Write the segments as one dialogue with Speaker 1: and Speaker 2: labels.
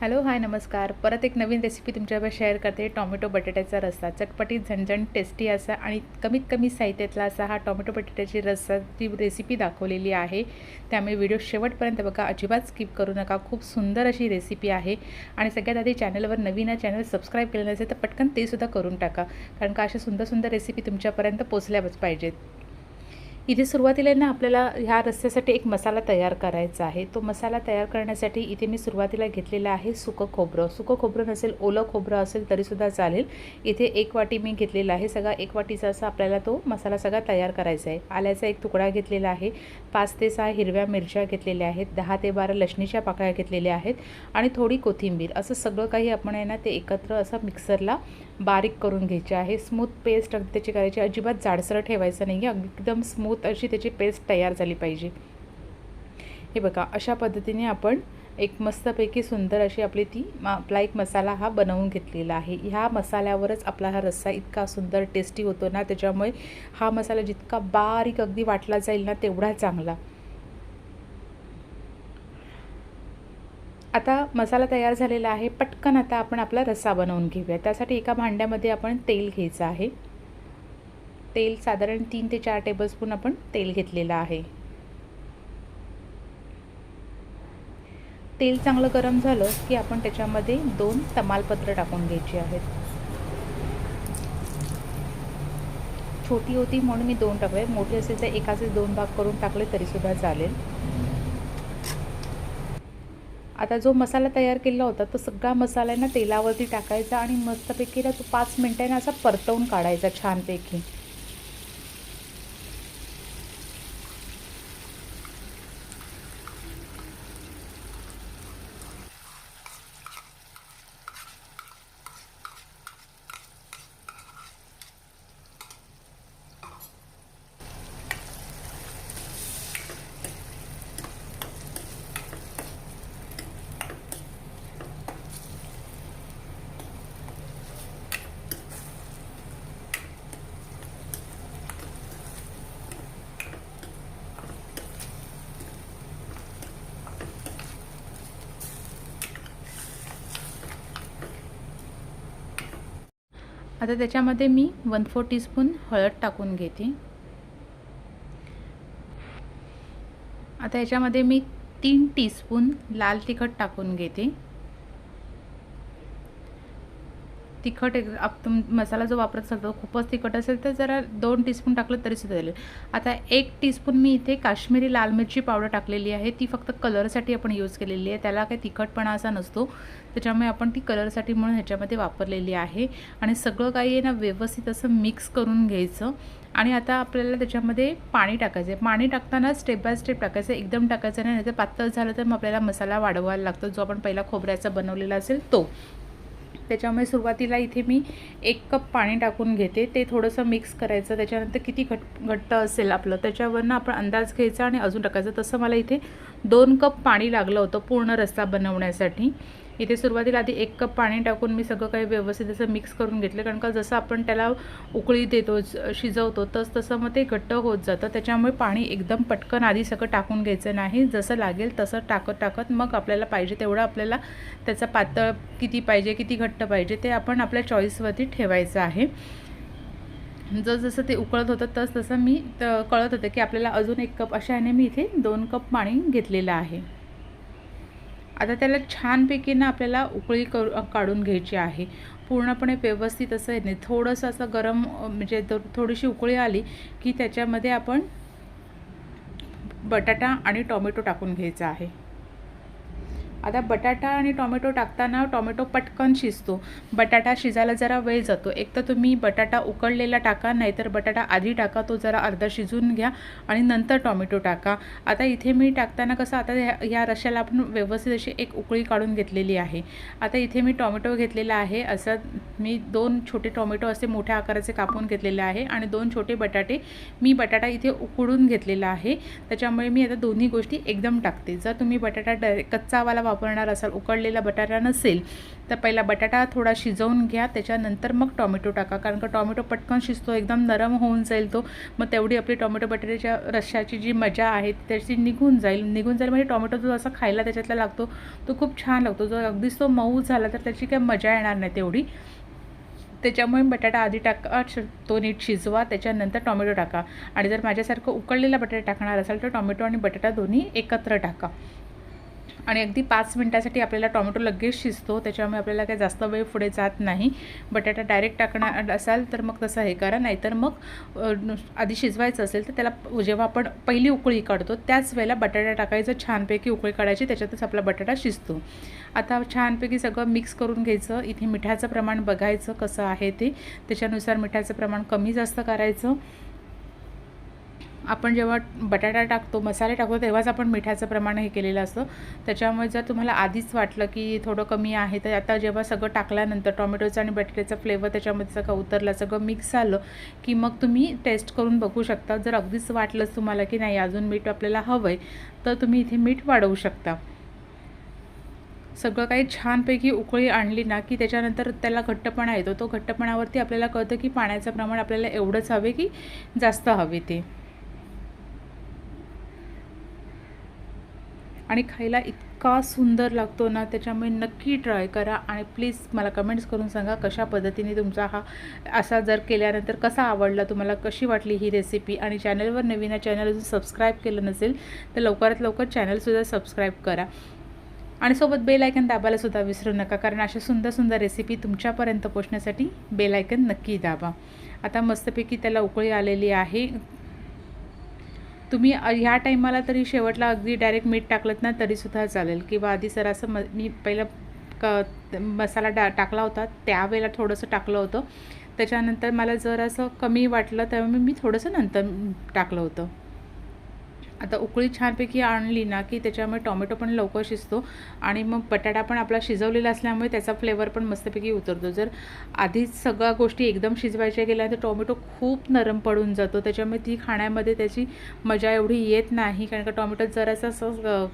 Speaker 1: Hello hi नमस्कार. परत एक नवीन रेसिपी तुमच्याबरोबर शेअर करते. टोमॅटो बटाट्याचा रस्सा चटपटीत झणझण टेस्टी असा आणि कमीत कमी साहित्यातला असा हा टोमॅटो बटाट्याची रस्साची रेसिपी दाखवलेली आहे. त्यामुळे व्हिडिओ शेवटपर्यंत बघा, अजिबात स्किप करू नका. खूप सुंदर अशी रेसिपी आहे आणि सगळ्यात आधी चॅनलवर नवीन आहे, चॅनल सबस्क्राईब केलं नसेल तर पटकन ते सुद्धा करून टाका, कारण का अशा सुंदर सुंदर रेसिपी तुमच्यापर्यंत पोचल्याच पाहिजेत. इथे सुरुवातीला ना आपल्याला ह्या रस्स्यासाठी एक मसाला तयार करायचा आहे. तो मसाला तयार करण्यासाठी इथे मी सुरुवातीला घेतलेला आहे सुकं खोबरं. सुकं खोबरं नसेल, ओलं खोबरं असेल तरीसुद्धा चालेल. इथे 1 वाटी मी घेतलेला आहे. सगळा 1 वाटीचा असा आपल्याला तो मसाला सगळा तयार करायचा आहे. आल्याचा 1 तुकडा घेतलेला आहे, 5 ते 6 हिरव्या मिरच्या घेतलेल्या आहेत, 10 ते 12 लसणीच्या पाकळ्या घेतलेल्या आहेत आणि थोडी कोथिंबीर. असं सगळं काही आपण आहे ना ते एकत्र असं मिक्सरला बारीक करून घ्यायचे आहे. स्मूथ पेस्ट अगदी त्याची करायची, अजिबात जाडसर ठेवायचं नाही आहे. एकदम स्मूथ अशी त्याची पेस्ट तयार झाली पाहिजे. हे बघा, अशा पद्धतीने आपण एक मस्तपैकी सुंदर अशी आपला एक मसाला हा बनवून घेतलेला आहे. ह्या मसाल्यावरच आपला हा रस्सा इतका सुंदर टेस्टी होतो ना, त्याच्यामुळे हा मसाला जितका बारीक अगदी वाटला जाईल ना तेवढा चांगला. आता मसाला तयार झालेला आहे. पटकन आता आपण आपला रस्सा बनवून घेऊया. त्यासाठी एका भांड्यामध्ये आपण तेल घ्यायचं आहे. तेल साधारण 3 ते 4 टेबलस्पून आपण तेल घेतलेलं आहे. तेल चांगलं गरम झालं की आपण त्याच्यामध्ये 2 तमालपत्र टाकून घ्यायची आहेत. छोटी होती म्हणून मी 2 टाकले, मोठी असेल तर एकाचे 2 भाग करून टाकले तरीसुद्धा चालेल. आता जो मसाला तयार केला होता तो सगळा मसाला ना तेलावरती टाकायचा आणि मस्तपैकी ना तो 5 मिनिटांनी असा परतवून काढायचा छानपैकी. आता त्याच्यामध्ये मी 1/4 टीस्पून हळद टाकून घेते. आता याच्यामध्ये मी 3 टीस्पून लाल तिखट टाकून घेते. तिखट मसाला जो वापरत असाल तो खूपच तिखट असेल तर जरा 2 टीस्पून टाकलं तरी सुद्धा चालेल. आता 1 टीस्पून मी इथे काश्मीरी लाल मिरची पावडर टाकलेली आहे. ती फक्त कलरसाठी आपण यूज केलेली आहे. त्याला काही तिखटपणा असा नसतो, त्याच्यामुळे आपण ती कलरसाठी म्हणून ह्याच्यामध्ये वापरलेली आहे. आणि सगळं काही आहे ना व्यवस्थित असं मिक्स करून घ्यायचं. आणि आता आपल्याला त्याच्यामध्ये पाणी टाकायचं आहे. पाणी टाकताना स्टेप बाय स्टेप टाकायचं, एकदम टाकायचं नाही, नाहीतर पातळ झालं तर मग आपल्याला मसाला वाढवायला लागतो, जो आपण पहिला खोबऱ्याचा बनवलेला असेल तो. त्याच्यामुळे सुरुवातीला इथे मी 1 कप पाणी टाकून घेते. ते थोडंसं मिक्स करायचं. त्याच्यानंतर किती घट्ट असेल आपलं त्याच्यावरनं आपण अंदाज घ्यायचा आणि अजून टाकायचं. तसं मला इथे 2 कप पाणी लागलं होतं पूर्ण रस्सा बनवण्यासाठी. इथे सुरुवातीला आधी 1 कप पाणी टाकून मी सगळं काही व्यवस्थित असं मिक्स करून घेतलं, कारण का जसं आपण त्याला उकळी देतो, शिजवतो तसं मग ते घट्ट होत जातं. त्याच्यामुळे पाणी एकदम पटकन आधी सगळं टाकून घ्यायचं नाही. जसं लागेल तसं टाकत मग आपल्याला पाहिजे तेवढं आपल्याला त्याचा पातळ किती पाहिजे, किती घट्ट पाहिजे ते आपण आपल्या चॉईसवरती ठेवायचं आहे. जसं ते उकळत होतं तसं मी कळत होतं की आपल्याला अजून 1 कप अशा ह्याने मी इथे 2 कप पाणी घेतलेलं आहे. आता त्याला छानपैकी ना आपल्याला उकळी काढून घ्यायची आहे. पूर्णपणे व्यवस्थित असं नाही, थोडंसं असं गरम म्हणजे थोडीशी उकळी आली की त्याच्यामध्ये आपण बटाटा आणि टोमॅटो टाकून घ्यायचा आहे. आता बटाटा आणि टोमॅटो टाकताना टोमॅटो पटकन शिजतो, बटाटा शिजायला जरा वेळ जातो. एक तर तुम्ही बटाटा उकळलेला टाका, नाहीतर बटाटा आधी टाका, तो जरा अर्धा शिजून घ्या आणि नंतर टोमॅटो टाका. आता इथे मी टाकताना कसं आता ह्या रश्श्याला आपण व्यवस्थित अशी एक उकळी काढून घेतलेली आहे. आता इथे मी टोमॅटो घेतलेला आहे. असं मी 2 छोटे टोमॅटो असे मोठ्या आकाराचे कापून घेतलेले आहे आणि 2 छोटे बटाटे. मी बटाटा इथे उकडून घेतलेला आहे, त्याच्यामुळे मी आता दोन्ही गोष्टी एकदम टाकते. जर तुम्ही बटाटा कच्चावाला वापरणार असाल, उकडलेला बटाटा नसेल तर पहिला बटाटा थोडा शिजवून घ्या, त्याच्यानंतर मग टॉमॅटो टाका, कारण का टॉमॅटो पटकन शिजतो, एकदम नरम होऊन जाईल तो, मग तेवढी आपली टॉमॅटो बटाट्याच्या रश्शाची जी मजा आहे त्याची निघून जाईल म्हणजे टॉमॅटो जो असा खायला त्याच्यातला लागतो तो खूप छान लागतो. जर अगदीच तो मऊ झाला तर त्याची काही मजा येणार नाही तेवढी. त्याच्यामुळे बटाटा आधी टाका, तो नीट शिजवा, त्याच्यानंतर टॉमॅटो टाका. आणि जर माझ्यासारखं उकडलेला बटाटा टाकणार असाल तर टॉमॅटो आणि बटाटा दोन्ही एकत्र टाका. आणि अगदी 5 मिनटासाठी आपल्याला टॉमॅटो लगेच शिजतो, त्याच्यामुळे आपल्याला काही जास्त वेळ पुढे जात नाही. बटाटा डायरेक्ट टाकणार असाल तर मग तसं हे करा, नाहीतर मग आधी शिजवायचं असेल तर त्याला जेव्हा आपण पहिली उकळी काढतो त्याच वेळेला बटाटा टाकायचं, छानपैकी उकळी काढायची, त्याच्यातच आपला बटाटा शिजतो. आता छानपैकी सगळं मिक्स करून घ्यायचं. इथे मिठाचं प्रमाण बघायचं कसं आहे ते, त्याच्यानुसार मिठाचं प्रमाण कमी जास्त करायचं. आपण जेव्हा बटाटा टाकतो, मसाले टाकतो, तेव्हाच आपण मिठाचं प्रमाण हे केलेलं असतं. त्याच्यामुळे जर तुम्हाला आधीच वाटलं की थोडं कमी आहे तर आता जेव्हा सगळं टाकल्यानंतर टॉमॅटोचा आणि बटाट्याचा फ्लेवर त्याच्यामध्ये सगळं उतरला, सगळं मिक्स झालं की मग तुम्ही टेस्ट करून बघू शकता. जर अगदीच वाटलंच तुम्हाला की नाही अजून मीठ आपल्याला हवं आहे तर तुम्ही इथे मीठ वाढवू शकता. सगळं काही छानपैकी उकळी आणली ना की त्याच्यानंतर त्याला घट्टपणा येतो. तो घट्टपणावरती आपल्याला कळतं की पाण्याचं प्रमाण आपल्याला एवढंच हवे की जास्त हवे ते. आणि खायला इतका सुंदर लागतो ना, त्याच्यामुळे नक्की ट्राय करा. आणि प्लीज मला कमेंट्स करून सांगा कशा पद्धतीने तुमचा हा असा जर केल्यानंतर कसा आवडला, तुम्हाला कशी वाटली ही रेसिपी. आणि चॅनलवर नवीन आहे, चॅनल अजून सबस्क्राईब केलं नसेल तर लवकरात लवकर चॅनलसुद्धा सबस्क्राईब करा. आणि सोबत बेल आयकन दाबायलासुद्धा विसरू नका, कारण अशा सुंदर सुंदर रेसिपी तुमच्यापर्यंत पोहोचण्यासाठी बेल आयकन नक्की दाबा. आता मस्तपैकी त्याला उकळी आलेली आहे. तुम्ही ह्या टाईमाला तरी शेवटला अगदी डायरेक्ट मीठ टाकलं ना तरीसुद्धा चालेल, किंवा आधी सरासं मी पहिलं मसाला टाकला होता त्यावेळेला थोडंसं टाकलं होतं, त्याच्यानंतर मला जर असं कमी वाटलं त्यामुळे मी थोडंसं नंतर टाकलं होतं. आता उकळी छानपैकी आणली ना की त्याच्यामुळे टॉमॅटो पण लवकर शिजतो आणि मग बटाटा पण आपला शिजवलेला असल्यामुळे त्याचा फ्लेवर पण मस्तपैकी उतरतो. जर आधीच सगळ्या गोष्टी एकदम शिजवायच्या गेल्या तर टॉमॅटो खूप नरम पडून जातो, त्याच्यामुळे ती खाण्यामध्ये त्याची मजा एवढी येत नाही. कारण का टॉमॅटो जरासा असं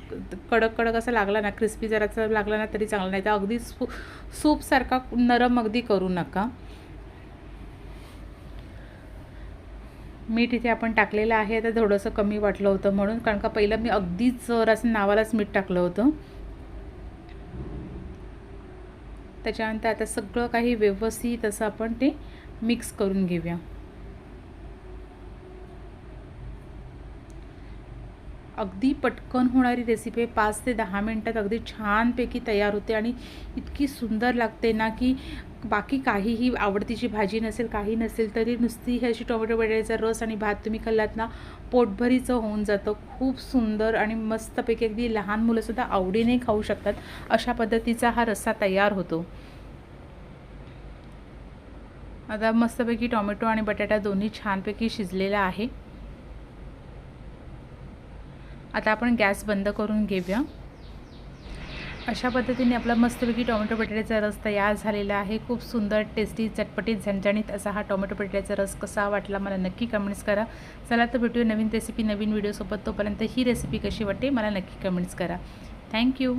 Speaker 1: कडक कडक असं लागला ना, क्रिस्पी जरासा लागला ना तरी चांगला, नाही तर अगदी सूपसारखा नरम अगदी करू नका. मीठ इथे आपण टाकलेलं आहे, तर थोडंसं कमी वाटलं होतं म्हणून, कारण का पहिलं मी अगदीच असं नावालाच मीठ टाकलं होतं. त्याच्यानंतर आता सगळं काही व्यवस्थित असं आपण ते मिक्स करून घेऊया. अगदी पटकन होणारी रेसिपी, 5 ते 10 मिनटात अगदी छानपैकी तयार होते आणि इतकी सुंदर लागते ना की बाकी काहीही आवडतीची भाजी नसेल, काही नसेल तरी नुसती ही अशी टोमॅटो बटाट्याचा रस आणि भात तुम्ही खाल्लात ना पोटभरीचं होऊन जातं. खूप सुंदर आणि मस्तपैकी अगदी लहान मुलंसुद्धा आवडीने खाऊ शकतात अशा पद्धतीचा हा रस्सा तयार होतो. आता मस्तपैकी टोमॅटो आणि बटाटा दोन्ही छानपैकी शिजलेला आहे. आता आपण गॅस बंद करून घेऊया. अशा पद्धतीने आपला मस्तपैकी टोमॅटो बटाट्याचा रस तयार झालेला आहे. खूप सुंदर, टेस्टी, चटपटीत, झणझणीत असा हा टोमॅटो बटाट्याचा रस कसा वाटला मला नक्की कमेंट्स करा. चला तर भेटूया नवीन रेसिपी नवीन व्हिडिओसोबत. तोपर्यंत ही रेसिपी कशी वाटते मला नक्की कमेंट्स करा. थँक्यू.